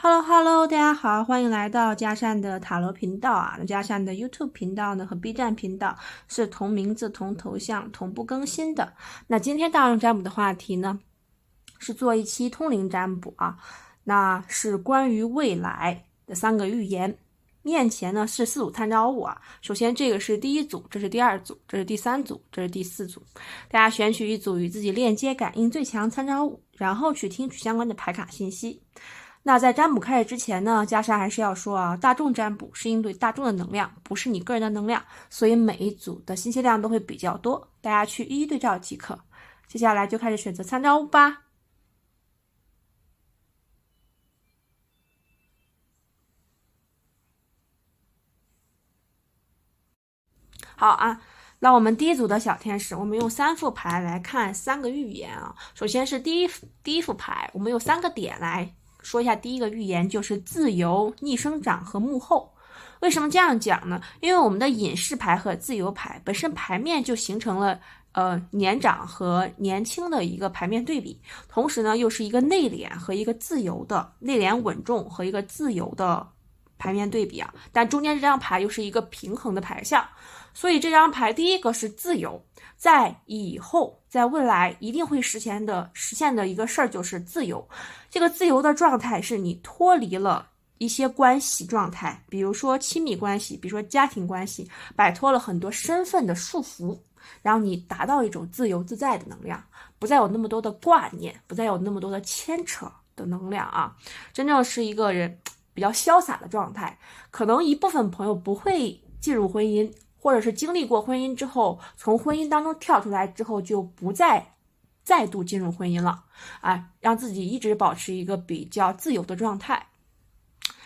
Hello，大家好，欢迎来到嘉善的塔罗频道啊。嘉善的 YouTube 频道呢和 B 站频道是同名字、同头像、同步更新的。那今天大众占卜的话题呢，是做一期通灵占卜啊。那是关于未来的3个预言。面前呢是4组参照物啊。首先这个是第1组，这是第2组，这是第3组，这是第4组。大家选取一组与自己链接感应最强参照物，然后去听取相关的牌卡信息。那在占卜开始之前呢，嘉善还是要说啊，大众占卜是应对大众的能量，不是你个人的能量，所以每一组的信息量都会比较多，大家去一一对照即可。接下来就开始选择参照物吧。好啊，那我们第一组的小天使，我们用3副牌来看3个预言啊。首先是第一副牌，我们有3个点来说一下。第一个预言就是自由、逆生长和幕后。为什么这样讲呢？因为我们的隐士牌和自由牌本身牌面就形成了年长和年轻的一个牌面对比，同时呢又是一个内敛和一个自由的内敛稳重和一个自由的牌面对比啊。但中间这张牌又是一个平衡的牌象，所以这张牌第一个是自由，在以后在未来一定会实现的一个事儿就是自由。这个自由的状态是你脱离了一些关系状态，比如说亲密关系，比如说家庭关系，摆脱了很多身份的束缚，然后你达到一种自由自在的能量，不再有那么多的挂念，不再有那么多的牵扯的能量啊，真正是一个人比较潇洒的状态。可能一部分朋友不会进入婚姻，或者是经历过婚姻之后，从婚姻当中跳出来之后就不再度进入婚姻了，让自己一直保持一个比较自由的状态。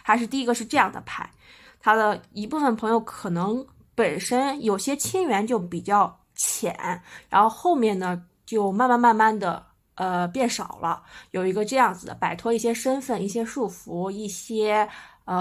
还是第一个是这样的牌，他的一部分朋友可能本身有些亲缘就比较浅，然后后面呢就慢慢的变少了，有一个这样子的摆脱一些身份、一些束缚、一些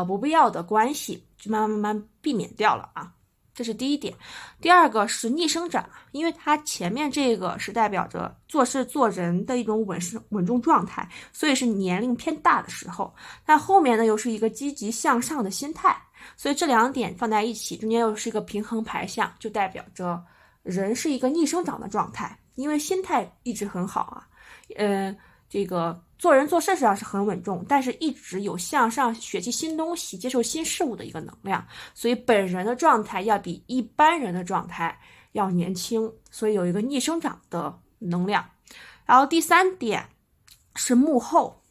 不必要的关系，就慢慢避免掉了啊。这是第一点。第二个是逆生长，因为它前面这个是代表着做事做人的一种稳重状态，所以是年龄偏大的时候。那后面呢又是一个积极向上的心态，所以这2点放在一起，中间又是一个平衡牌象，就代表着人是一个逆生长的状态，因为心态一直很好啊。这个做人做事上是很稳重，但是一直有向上学习新东西、接受新事物的一个能量，所以本人的状态要比一般人的状态要年轻，所以有一个逆生长的能量。然后第3点是幕后，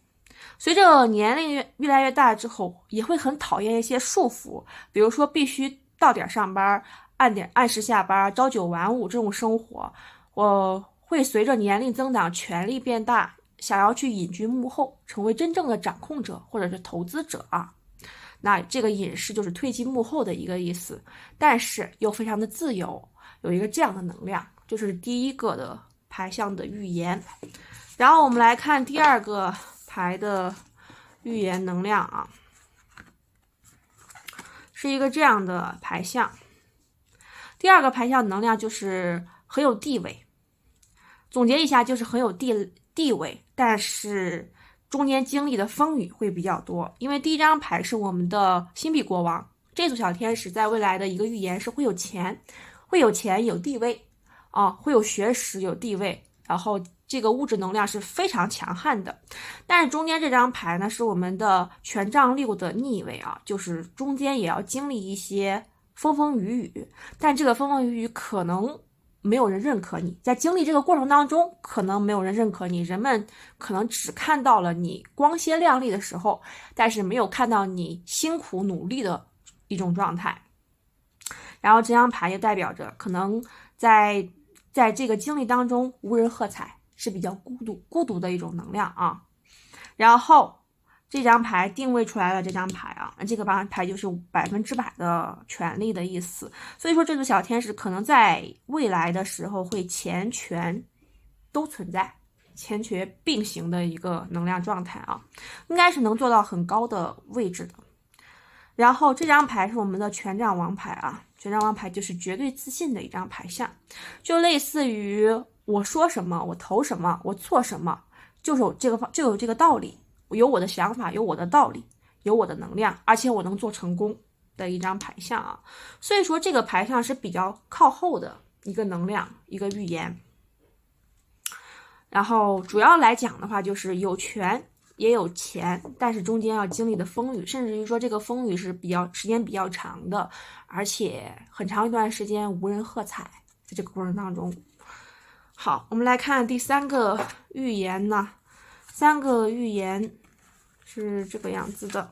随着年龄越来越大之后，也会很讨厌一些束缚，比如说必须到点上班、按时下班、朝9晚5这种生活，我会随着年龄增长、权力变大，想要去隐居幕后，成为真正的掌控者或者是投资者啊。那这个隐士就是退居幕后的一个意思，但是又非常的自由，有一个这样的能量，就是第一个的牌象的预言。然后我们来看第2个牌的预言能量啊，是一个这样的牌象。第2个牌象能量就是很有地位，总结一下就是很有地位，但是中间经历的风雨会比较多。因为第1张牌是我们的星币国王，这组小天使在未来的一个预言是会有钱有地位啊，会有学识有地位，然后这个物质能量是非常强悍的。但是中间这张牌呢是我们的权杖6的逆位啊，就是中间也要经历一些风风雨雨，但这个风风雨雨可能没有人认可你，在经历这个过程当中可能没有人认可你，人们可能只看到了你光鲜亮丽的时候，但是没有看到你辛苦努力的一种状态。然后这张牌也代表着可能在这个经历当中无人喝彩，是比较孤独的一种能量啊。然后这张牌定位出来了，这张牌啊，这个牌就是100%的权利的意思。所以说这组小天使可能在未来的时候会钱权都存在，钱权并行的一个能量状态啊，应该是能做到很高的位置的。然后这张牌是我们的权杖王牌啊，权杖王牌就是绝对自信的一张牌象，就类似于我说什么，我投什么，我做什么，就有这个道理，有我的想法，有我的道理。有我的能量，而且我能做成功的一张牌象啊。所以说这个牌象是比较靠后的一个能量，一个预言。然后主要来讲的话，就是有权也有钱，但是中间要经历的风雨，甚至于说这个风雨是时间比较长的，而且很长一段时间无人喝彩，在这个过程当中。好，我们来看第3个预言呢。3个预言是这个样子的：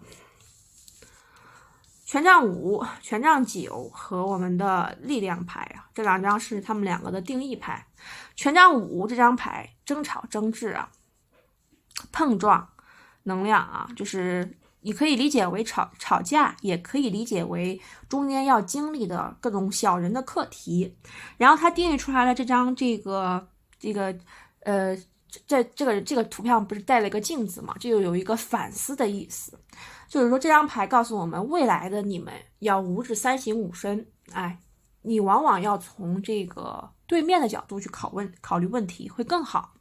权杖5、权杖9和我们的力量牌啊，这2张是他们2个的定义牌。权杖5这张牌，争吵、争执啊，碰撞能量啊，就是你可以理解为吵架，也可以理解为中间要经历的各种小人的课题。然后它定义出来了这张这个图片不是带了一个镜子嘛，这就有一个反思的意思。就是说这张牌告诉我们，未来的你们要无事3省吾身，你往往要从这个对面的角度去考虑问题会更好。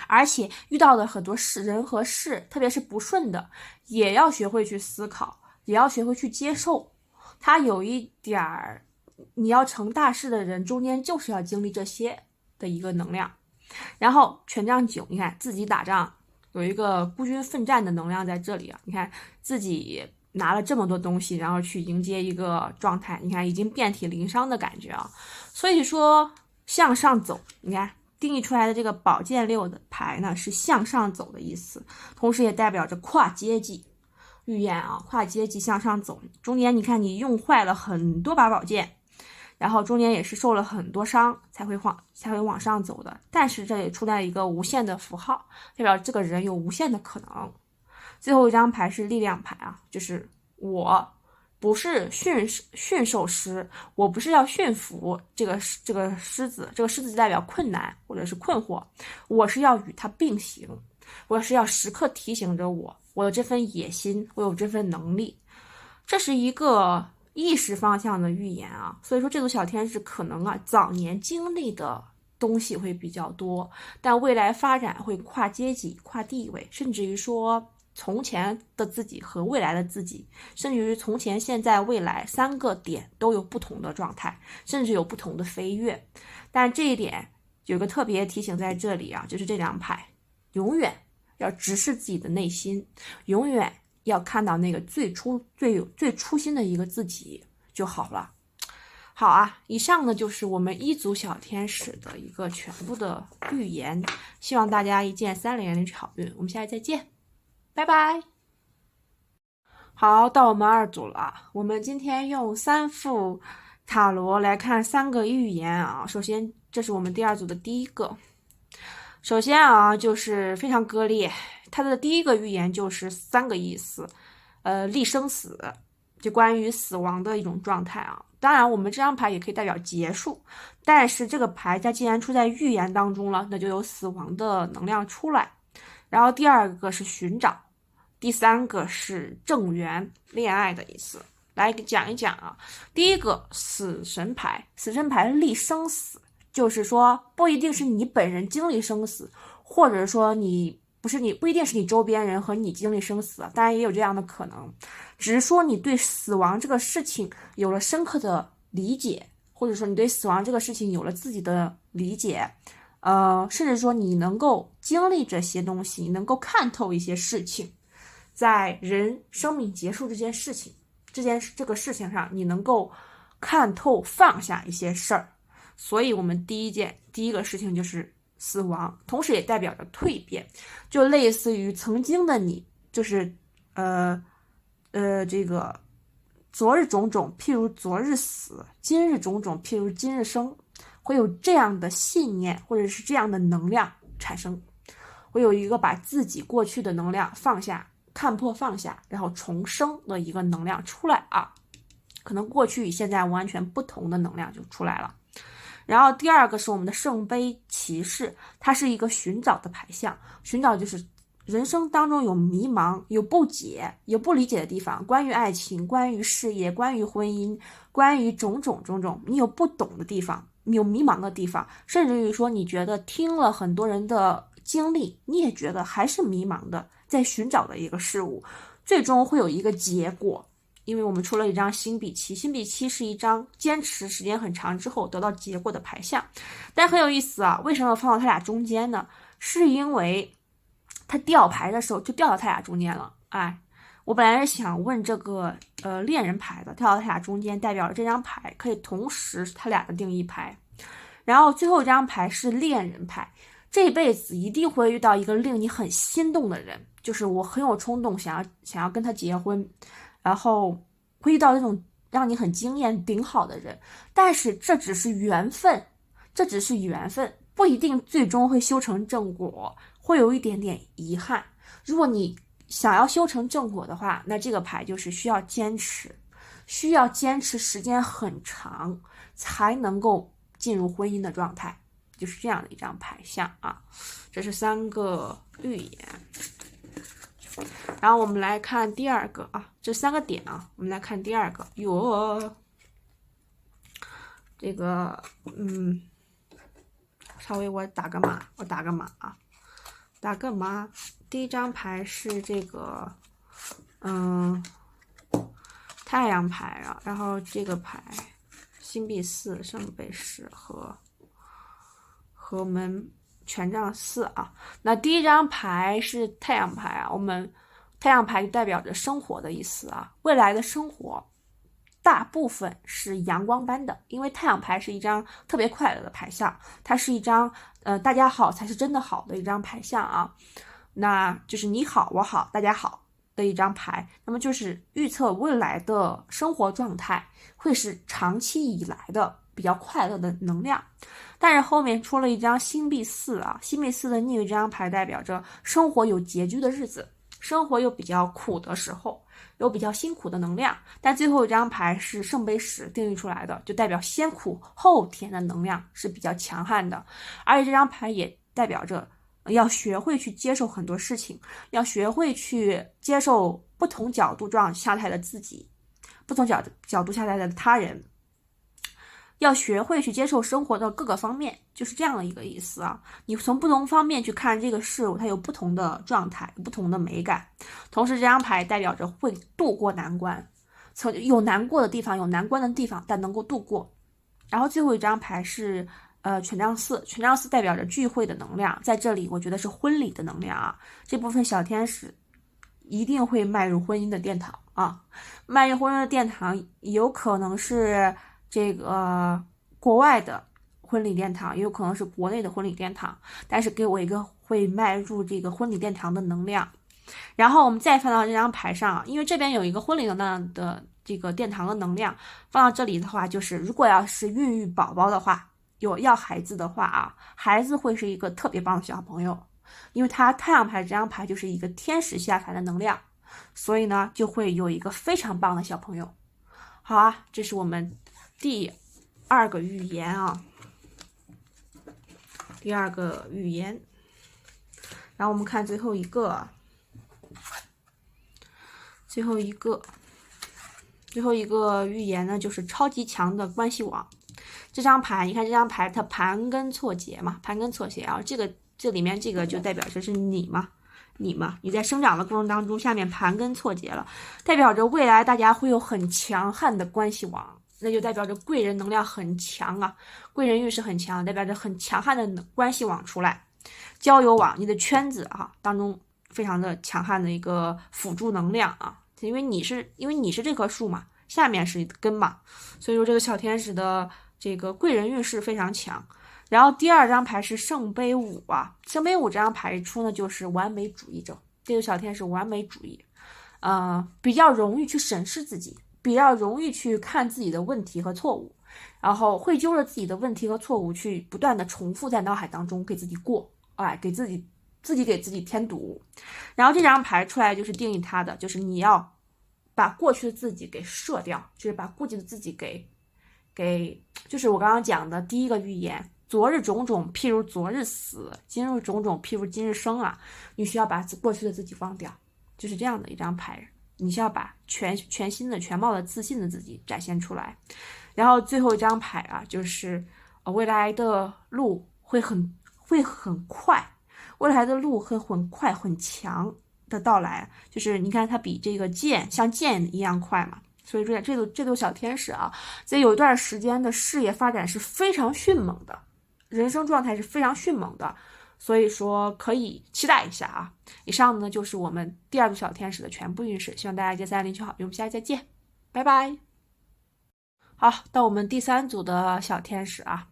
而且遇到的很多人和事，特别是不顺的，也要学会去思考，也要学会去接受。它有一点儿，你要成大事的人，中间就是要经历这些的一个能量。然后权杖9，你看自己打仗有一个孤军奋战的能量在这里啊，你看自己拿了这么多东西，然后去迎接一个状态，你看已经遍体鳞伤的感觉啊。所以说向上走，你看定义出来的这个宝剑6的牌呢，是向上走的意思，同时也代表着跨阶级预言啊，跨阶级向上走。中间你看你用坏了很多把宝剑，然后中间也是受了很多伤才会往上走的，但是这里出来一个无限的符号，代表这个人有无限的可能。最后一张牌是力量牌啊，就是我不是驯兽师，我不是要驯服这个狮子，这个狮子代表困难或者是困惑，我是要与它并行，我是要时刻提醒着我有这份野心，我有这份能力。这是一个意识方向的预言啊，所以说这组小天使可能早年经历的东西会比较多，但未来发展会跨阶级、跨地位，甚至于说从前的自己和未来的自己，甚至于从前、现在、未来3个点都有不同的状态，甚至有不同的飞跃。但这一点有个特别提醒在这里啊，就是这张牌永远要直视自己的内心，永远要看到那个最初心的一个自己就好了。好啊，以上呢就是我们1组小天使的一个全部的预言，希望大家一键3连领取好运，我们下期再见，拜拜。好，到我们2组了，我们今天用3副塔罗来看3个预言啊。首先，这是我们第2组的第一个。首先啊，就是非常割裂，它的第一个预言就是3个意思，立生死，就关于死亡的一种状态啊。当然，我们这张牌也可以代表结束，但是这个牌它既然出在预言当中了，那就有死亡的能量出来。然后第2个是寻找，第3个是正缘，恋爱的意思。来讲一讲啊，第一个死神牌，死神牌立生死，就是说不一定是你本人经历生死，或者说不一定是你周边人和你经历生死，当然也有这样的可能，只是说你对死亡这个事情有了深刻的理解，或者说你对死亡这个事情有了自己的理解，甚至说你能够经历这些东西，你能够看透一些事情，在人生命结束这个事情上，你能够看透放下一些事儿。所以我们第一个事情就是死亡，同时也代表着蜕变，就类似于曾经的你，就是这个昨日种种譬如昨日死，今日种种譬如今日生，会有这样的信念或者是这样的能量产生，会有一个把自己过去的能量放下，看破放下，然后重生的一个能量出来啊，可能过去与现在完全不同的能量就出来了。然后第2个是我们的圣杯骑士，它是一个寻找的牌象，寻找就是人生当中有迷茫，有不解，有不理解的地方，关于爱情，关于事业，关于婚姻，关于种种，你有不懂的地方，你有迷茫的地方，甚至于说你觉得听了很多人的经历，你也觉得还是迷茫的，在寻找的一个事物。最终会有一个结果。因为我们出了一张星币七，星币七是一张坚持时间很长之后得到结果的牌象，但很有意思啊，为什么放到他俩中间呢？是因为他掉牌的时候就掉到他俩中间了。哎，我本来是想问这个恋人牌的，掉到他俩中间代表了这张牌可以同时是他俩的定义牌。然后最后一张牌是恋人牌，这一辈子一定会遇到一个令你很心动的人，就是我很有冲动想要跟他结婚，然后会遇到那种让你很惊艳顶好的人，但是这只是缘分，这只是缘分，不一定最终会修成正果，会有一点点遗憾。如果你想要修成正果的话，那这个牌就是需要坚持，需要坚持时间很长才能够进入婚姻的状态，就是这样的一张牌象啊。这是3个预言。然后我们来看第二个啊，这3个点啊，我们来看第二个。这个稍微我打个码啊，打个码。第一张牌是这个太阳牌啊，然后这个牌星币4、圣杯10和门权杖4啊。那第一张牌是太阳牌啊，我们太阳牌就代表着生活的意思啊，未来的生活大部分是阳光般的，因为太阳牌是一张特别快乐的牌象，它是一张大家好才是真的好的一张牌象啊，那就是你好我好大家好的一张牌，那么就是预测未来的生活状态会是长期以来的比较快乐的能量。但是后面出了一张星币4啊，星币4的逆位这张牌代表着生活有拮据的日子，生活有比较苦的时候，有比较辛苦的能量。但最后一张牌是圣杯10定义出来的，就代表先苦后甜的能量是比较强悍的。而且这张牌也代表着要学会去接受很多事情，要学会去接受不同角度下来的自己，不同角度下来的他人，要学会去接受生活的各个方面，就是这样的一个意思啊。你从不同方面去看这个事物，它有不同的状态，有不同的美感。同时这张牌代表着会度过难关，有难过的地方，有难关的地方，但能够度过。然后最后一张牌是权杖4，权杖4代表着聚会的能量，在这里我觉得是婚礼的能量啊。这部分小天使一定会迈入婚姻的殿堂啊，迈入婚姻的殿堂有可能是这个国外的婚礼殿堂，也有可能是国内的婚礼殿堂，但是给我一个会迈入这个婚礼殿堂的能量。然后我们再放到这张牌上，因为这边有一个婚礼能量的这个殿堂的能量，放到这里的话，就是如果要是孕育宝宝的话，要孩子的话啊，孩子会是一个特别棒的小朋友，因为它太阳牌这张牌就是一个天使下凡的能量，所以呢就会有一个非常棒的小朋友。好啊，这是我们第2个预言啊，第2个预言。然后我们看最后一个预言呢，就是超级强的关系网。这张牌，你看这张牌它盘根错节嘛，盘根错节啊，这里面这个就代表着是你在生长的过程当中下面盘根错节了，代表着未来大家会有很强悍的关系网，那就代表着贵人能量很强啊，贵人运势很强，代表着很强悍的关系网出来，交友网，你的圈子啊当中非常的强悍的一个辅助能量啊，因为你是这棵树嘛，下面是根嘛，所以说这个小天使的这个贵人运势非常强。然后第2张牌是圣杯5啊，圣杯5这张牌出呢就是完美主义者，这个小天使完美主义，比较容易去审视自己，比较容易去看自己的问题和错误，然后会揪着自己的问题和错误去不断的重复在脑海当中给自己过，给自己添堵。然后这张牌出来就是定义它的，就是你要把过去的自己给射掉，就是把过去的自己给就是我刚刚讲的第1个预言，昨日种种譬如昨日死，今日种种譬如今日生啊，你需要把过去的自己忘掉，就是这样的一张牌，你需要把全新的全貌的自信的自己展现出来。然后最后一张牌啊，就是未来的路会很快，未来的路会很快很强的到来，就是你看它比这个剑像剑一样快嘛，所以说这组小天使啊，在有一段时间的事业发展是非常迅猛的，人生状态是非常迅猛的，所以说可以期待一下啊。以上呢就是我们第2组小天使的全部运势，希望大家接320就好，我们下期再见，拜拜。好，到我们第3组的小天使啊，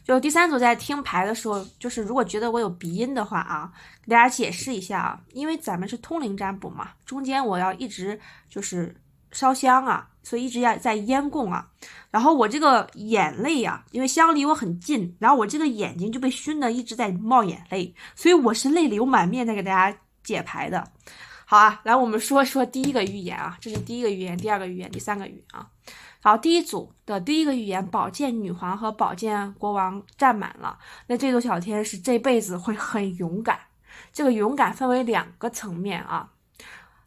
就第3组在听牌的时候，就是如果觉得我有鼻音的话啊，给大家解释一下啊，因为咱们是通灵占卜嘛，中间我要一直就是烧香啊，所以一直在烟供啊，然后我这个眼泪啊，因为香离我很近，然后我这个眼睛就被熏的一直在冒眼泪，所以我是泪流满面在给大家解牌的。好啊，来我们说说第一个预言啊，这是第一个预言，第2个预言，第3个预言啊。好，第1组的第1个预言，宝剑女皇和宝剑国王占满了，那这组小天使这辈子会很勇敢。这个勇敢分为2个层面啊，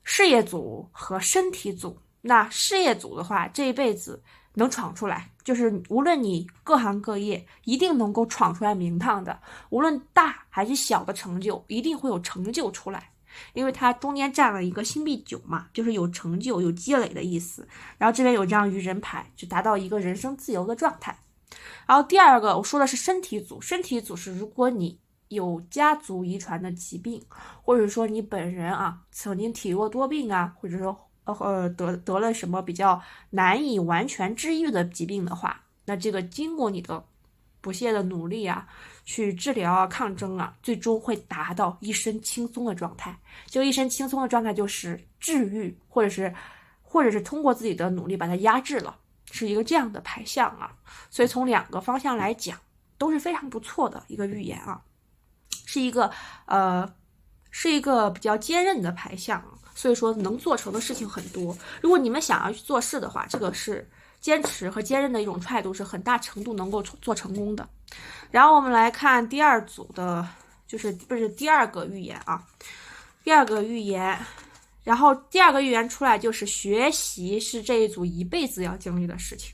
事业组和身体组。那事业组的话，这一辈子能闯出来，就是无论你各行各业，一定能够闯出来名堂的，无论大还是小的成就，一定会有成就出来。因为它中间占了一个星币9嘛，就是有成就有积累的意思，然后这边有这样愚人牌，就达到一个人生自由的状态。然后第2个我说的是身体组，身体组是如果你有家族遗传的疾病，或者说你本人啊曾经体弱多病啊，或者说得了什么比较难以完全治愈的疾病的话，那这个经过你的不懈的努力啊，去治疗啊，抗争啊，最终会达到一身轻松的状态。就一身轻松的状态就是治愈，或者是通过自己的努力把它压制了，是一个这样的牌象啊。所以从2个方向来讲都是非常不错的一个预言啊，是一个比较坚韧的牌象，所以说能做成的事情很多。如果你们想要去做事的话，这个是坚持和坚韧的一种态度，是很大程度能够做成功的。然后我们来看第2组的，就是不是第2个预言啊，第2个预言，然后第2个预言出来就是学习是这一组一辈子要经历的事情，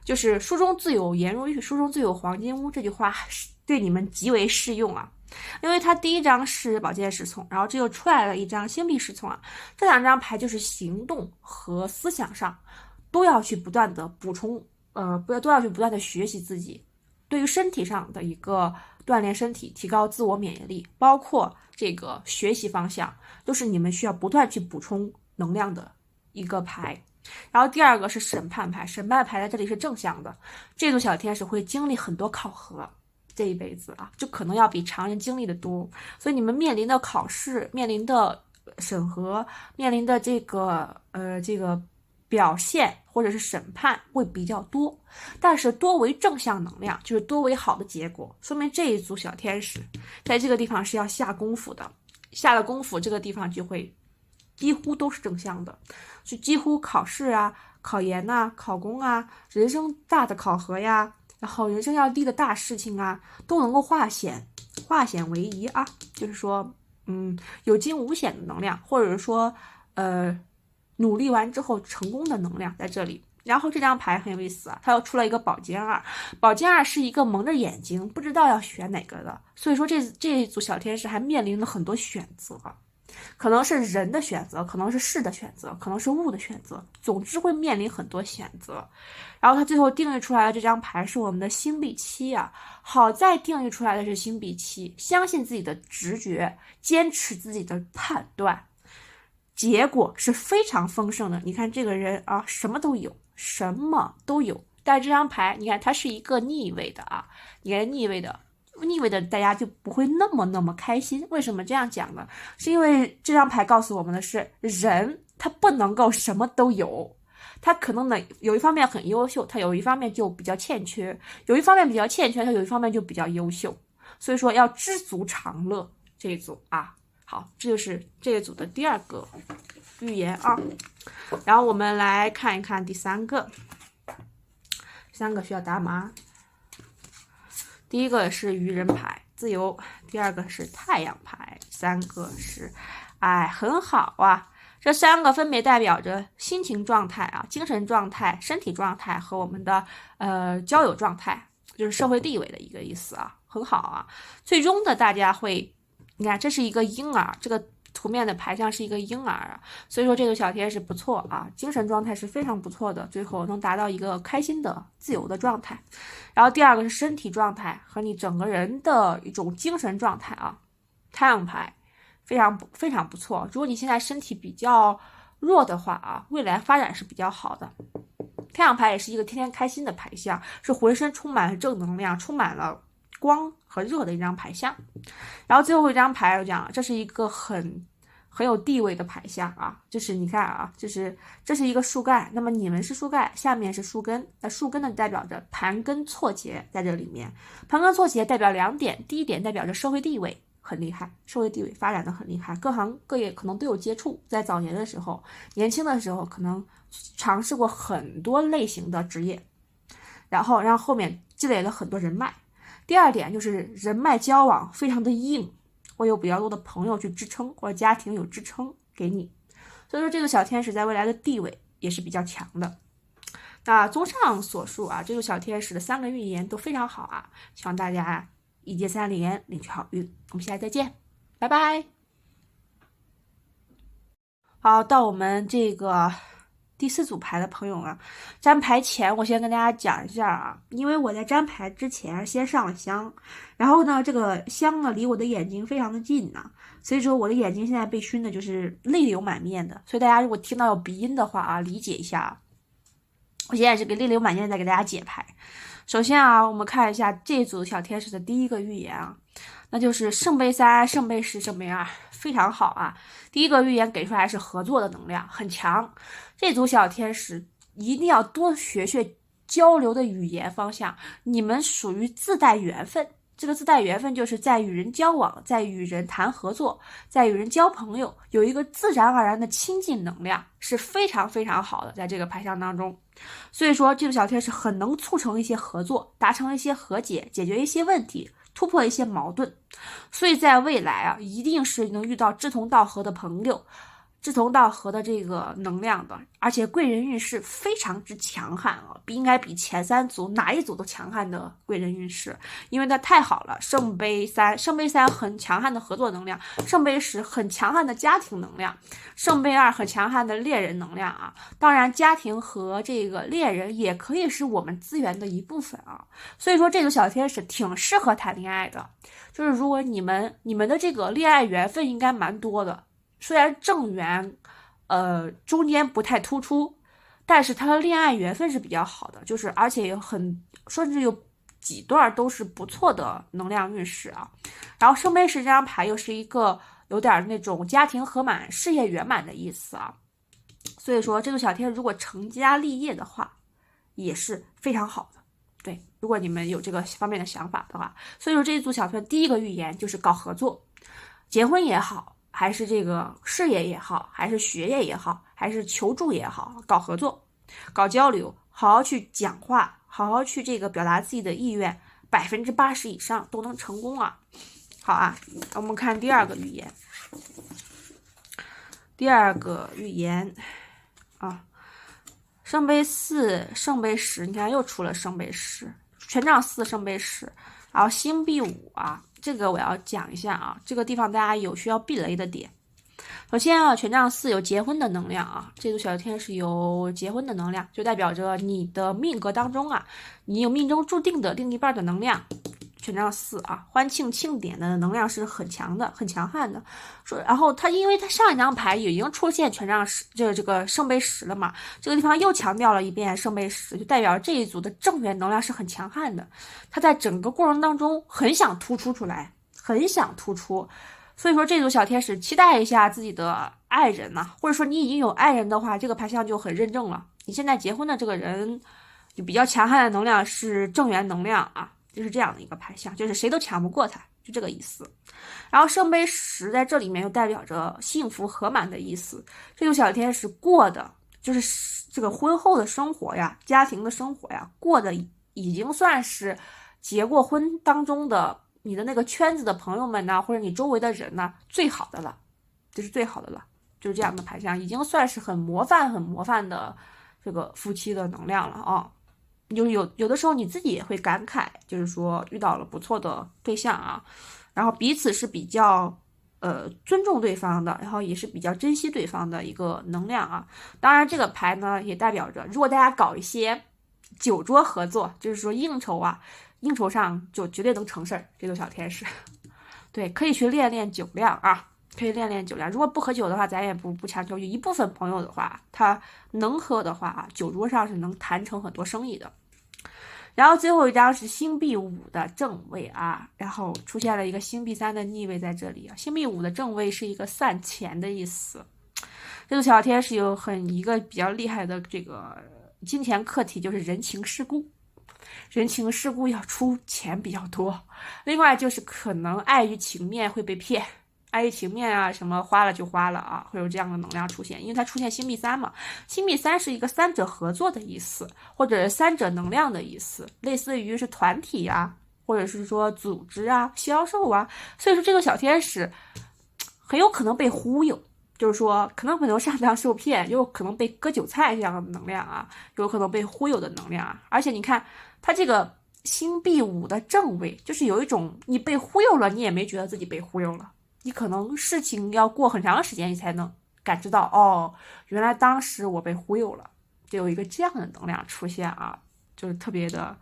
就是书中自有颜如玉，书中自有黄金屋，这句话对你们极为适用啊。因为它第1张是宝剑侍从，然后这又出来了一张星币侍从啊，这2张牌就是行动和思想上都要去不断的补充，都要去不断的学习自己。对于身体上的一个锻炼身体，提高自我免疫力，包括这个学习方向，都是你们需要不断去补充能量的一个牌。然后第2个是审判牌，审判牌在这里是正向的，这组小天使会经历很多考核，这一辈子啊，就可能要比常人经历的多，所以你们面临的考试、面临的审核、面临的这个表现或者是审判会比较多，但是多为正向能量，就是多为好的结果，说明这一组小天使在这个地方是要下功夫的，下了功夫这个地方就会几乎都是正向的，就几乎考试啊、考研啊、考公啊、人生大的考核呀，然后人生要立的大事情啊，都能够化险为夷啊，就是说有惊无险的能量，或者说努力完之后成功的能量在这里。然后这张牌很有意思啊，它又出了一个宝剑2，宝剑2是一个蒙着眼睛不知道要选哪个的，所以说这一组小天使还面临了很多选择，可能是人的选择，可能是事的选择，可能是物的选择，总之会面临很多选择。然后他最后定义出来的这张牌是我们的星币7啊，好在定义出来的是星币7，相信自己的直觉，坚持自己的判断，结果是非常丰盛的。你看这个人啊，什么都有，但是这张牌你看它是一个逆位的啊，你看逆位的大家就不会那么开心。为什么这样讲呢？是因为这张牌告诉我们的是，人他不能够什么都有，他可能呢有一方面很优秀，他有一方面就比较欠缺，有一方面比较欠缺，他有一方面就比较优秀，所以说要知足常乐。这一组啊，好，这就是这一组的第2个预言啊。然后我们来看一看第3个，第3个需要打码。第1个是愚人牌自由，第2个是太阳牌，3个是很好啊。这3个分别代表着心情状态啊、精神状态、身体状态和我们的交友状态，就是社会地位的一个意思啊，很好啊。最终的大家会，你看这是一个婴儿，这个图面的牌象是一个婴儿啊，所以说这组小天使不错啊，精神状态是非常不错的，最后能达到一个开心的自由的状态。然后第二个是身体状态和你整个人的一种精神状态啊，太阳牌非常不错。如果你现在身体比较弱的话啊，未来发展是比较好的。太阳牌也是一个天天开心的牌象，是浑身充满了正能量，充满了光和热的一张牌象。然后最后一张牌我讲，这是一个很有地位的牌象啊，就是你看啊，这是一个树干，那么你们是树干，下面是树根，那树根呢代表着盘根错节，在这里面，盘根错节代表2点，第一点代表着社会地位很厉害，社会地位发展的很厉害，各行各业可能都有接触，在早年的时候，年轻的时候可能尝试过很多类型的职业，然后让后面积累了很多人脉。第二点就是人脉交往非常的硬，会有比较多的朋友去支撑，或者家庭有支撑给你，所以说这个小天使在未来的地位也是比较强的。那综上所述啊，这个小天使的3个预言都非常好啊，希望大家一接3连，领取好运。我们下期再见，拜拜。好，到我们这个第4组牌的朋友啊，占牌前我先跟大家讲一下啊，因为我在占牌之前先上了香，然后呢，这个香呢离我的眼睛非常的近呢，所以说我的眼睛现在被熏的就是泪流满面的，所以大家如果听到有鼻音的话啊，理解一下。我现在是给泪流满面在给大家解牌。首先啊，我们看一下这组小天使的第一个预言啊，那就是圣杯3、圣杯10、圣杯2，非常好啊。第一个预言给出来是合作的能量很强，这组小天使一定要多学交流的语言方向，你们属于自带缘分。这个自带缘分就是在与人交往，在与人谈合作，在与人交朋友，有一个自然而然的亲近能量，是非常好的，在这个牌象当中。所以说这个小天使很能促成一些合作，达成一些和解，解决一些问题，突破一些矛盾。所以在未来啊，一定是能遇到志同道合的朋友，志同道合的这个能量的，而且贵人运势非常之强悍啊，应该比前3组哪一组都强悍的贵人运势，因为它太好了。圣杯3很强悍的合作能量，圣杯10很强悍的家庭能量，圣杯2很强悍的恋人能量啊。当然，家庭和这个恋人也可以是我们资源的一部分啊。所以说，这个小天使挺适合谈恋爱的，就是如果你们的这个恋爱缘分应该蛮多的。虽然正缘，中间不太突出，但是他的恋爱缘分是比较好的，就是而且甚至有几段都是不错的能量运势啊。然后圣杯10这张牌又是一个有点那种家庭和满、事业圆满的意思啊。所以说这个小天如果成家立业的话，也是非常好的。对，如果你们有这个方面的想法的话，所以说这一组小天第一个预言就是搞合作，结婚也好。还是这个事业也好，还是学业也好，还是求助也好，搞合作，搞交流，好好去讲话，好好去这个表达自己的意愿，80%以上都能成功啊。好啊，我们看第二个预言。第二个预言啊，圣杯4、圣杯10，你看又出了圣杯10，权杖4、圣杯10，然后星币5啊。这个我要讲一下啊，这个地方大家有需要避雷的点。首先啊，权杖4有结婚的能量啊，这组小天使有结婚的能量，就代表着你的命格当中啊，你有命中注定的另一半的能量。权杖4啊，欢庆庆典的能量是很强的，很强悍的。然后因为它上一张牌已经出现权杖10，这个圣杯10了嘛，这个地方又强调了一遍圣杯10，就代表这一组的正缘能量是很强悍的。它在整个过程当中很想突出出来，很想突出。所以说这组小天使期待一下自己的爱人呐，或者说你已经有爱人的话，这个牌象就很认证了。你现在结婚的这个人，就比较强悍的能量是正缘能量啊。就是这样的一个牌象，就是谁都抢不过他，就这个意思。然后圣杯10在这里面又代表着幸福和满的意思。这组小天使过的就是这个婚后的生活呀，家庭的生活呀，过的已经算是结过婚当中的你的那个圈子的朋友们呐，或者你周围的人呐，最好的了，就是最好的了，就是这样的牌象，已经算是很模范的这个夫妻的能量了啊。有的时候你自己也会感慨，就是说遇到了不错的对象啊，然后彼此是比较尊重对方的，然后也是比较珍惜对方的一个能量啊。当然，这个牌呢也代表着，如果大家搞一些酒桌合作，就是说应酬啊，应酬上就绝对能成事儿。这组小天使，对，可以去练练酒量啊，可以练练酒量。如果不喝酒的话，咱也不强求。有一部分朋友的话，他能喝的话，酒桌上是能谈成很多生意的。然后最后一张是星币5的正位啊，然后出现了一个星币3的逆位在这里啊。星币5的正位是一个散钱的意思。这个小天使有一个比较厉害的这个金钱课题，就是人情世故。人情世故要出钱比较多，另外就是可能碍于情面会被骗。碍于情面啊，什么花了就花了啊，会有这样的能量出现，因为它出现星币3嘛，星币3是一个三者合作的意思，或者是三者能量的意思，类似于是团体啊，或者是说组织啊、销售啊，所以说这个小天使很有可能被忽悠，就是说可能会上当受骗，又可能被割韭菜这样的能量啊，有可能被忽悠的能量啊，而且你看它这个星币5的正位，就是有一种你被忽悠了，你也没觉得自己被忽悠了。你可能事情要过很长时间，你才能感知到，哦，原来当时我被忽悠了，就有一个这样的能量出现啊，就是特别的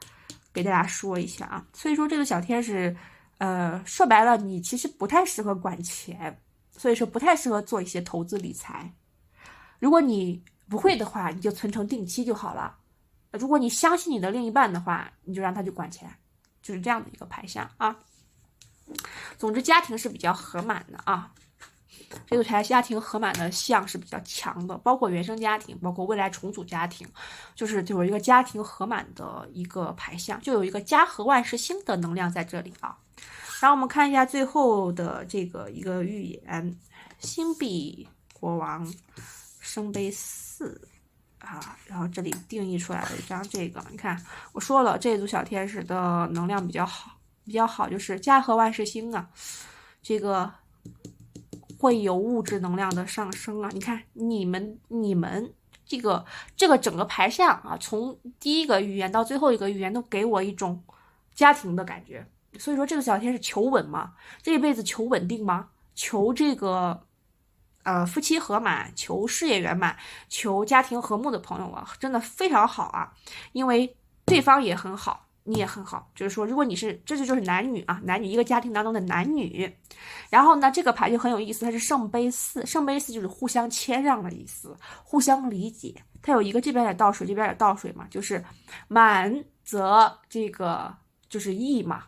给大家说一下啊。所以说这个小天使，说白了，你其实不太适合管钱，所以说不太适合做一些投资理财。如果你不会的话，你就存成定期就好了。如果你相信你的另一半的话，你就让他去管钱，就是这样的一个牌象啊。总之，家庭是比较和满的啊。这个牌家庭和满的象是比较强的，包括原生家庭，包括未来重组家庭，就有一个家庭和满的一个牌象，就有一个家和万事兴的能量在这里啊。然后我们看一下最后的这个一个预言：星币国王，圣杯4啊，然后这里定义出来了一张这个，你看我说了，这组小天使的能量比较好，就是家和万事兴啊，这个会有物质能量的上升啊。你看你们这个整个牌象啊，从第一个预言到最后一个预言都给我一种家庭的感觉。所以说这个小天使求稳嘛，这一辈子求稳定吗？求这个夫妻和满，求事业圆满，求家庭和睦的朋友啊，真的非常好啊，因为对方也很好。你也很好，就是说，如果你是，这就是男女啊，男女一个家庭当中的男女。然后呢，这个牌就很有意思，它是圣杯4，圣杯4就是互相谦让的意思，互相理解。它有一个这边也倒水，这边也倒水嘛，就是满则这个就是益嘛，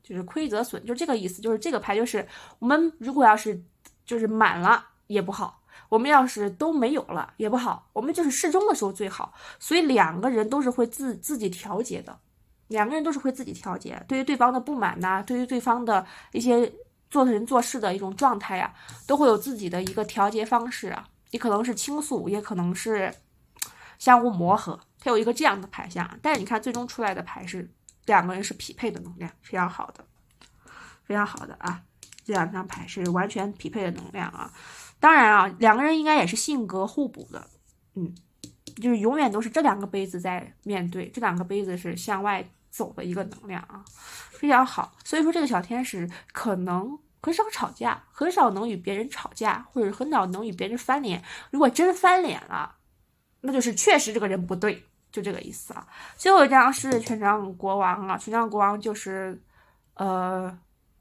就是亏则损，就这个意思。就是这个牌就是我们如果要是就是满了也不好，我们要是都没有了也不好，我们就是适中的时候最好。所以两个人都是会自己调节的。两个人都是会自己调节，对于对方的不满呐，对于对方的一些做人做事的一种状态呀，都会有自己的一个调节方式啊。也可能是倾诉，也可能是相互磨合，它有一个这样的牌象。但是你看最终出来的牌是两个人是匹配的能量，非常好的，非常好的啊！这两张牌是完全匹配的能量啊。当然啊，两个人应该也是性格互补的，就是永远都是这两个杯子在面对，这两个杯子是向外走的一个能量啊，非常好。所以说这个小天使可能很少吵架，很少能与别人吵架，或者很少能与别人翻脸。如果真翻脸了，那就是确实这个人不对，就这个意思啊。最后一张是权杖国王啊，权杖国王就是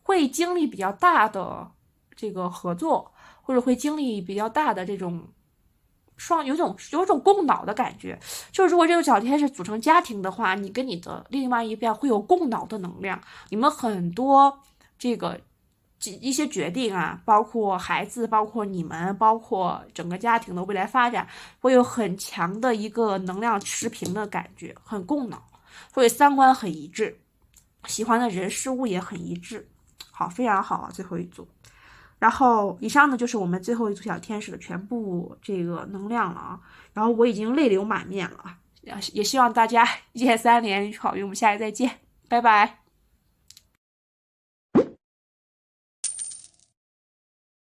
会经历比较大的这个合作，或者会经历比较大的这种有种共脑的感觉。就是如果这个小天使组成家庭的话，你跟你的另外一边会有共脑的能量，你们很多这个一些决定啊，包括孩子，包括你们，包括整个家庭的未来发展，会有很强的一个能量持平的感觉，很共脑，会三观很一致，喜欢的人事物也很一致。好，非常好啊，最后一组。然后以上呢就是我们最后一组小天使的全部这个能量了啊。然后我已经泪流满面了啊，也希望大家一键3连好运，我们下期再见，拜拜。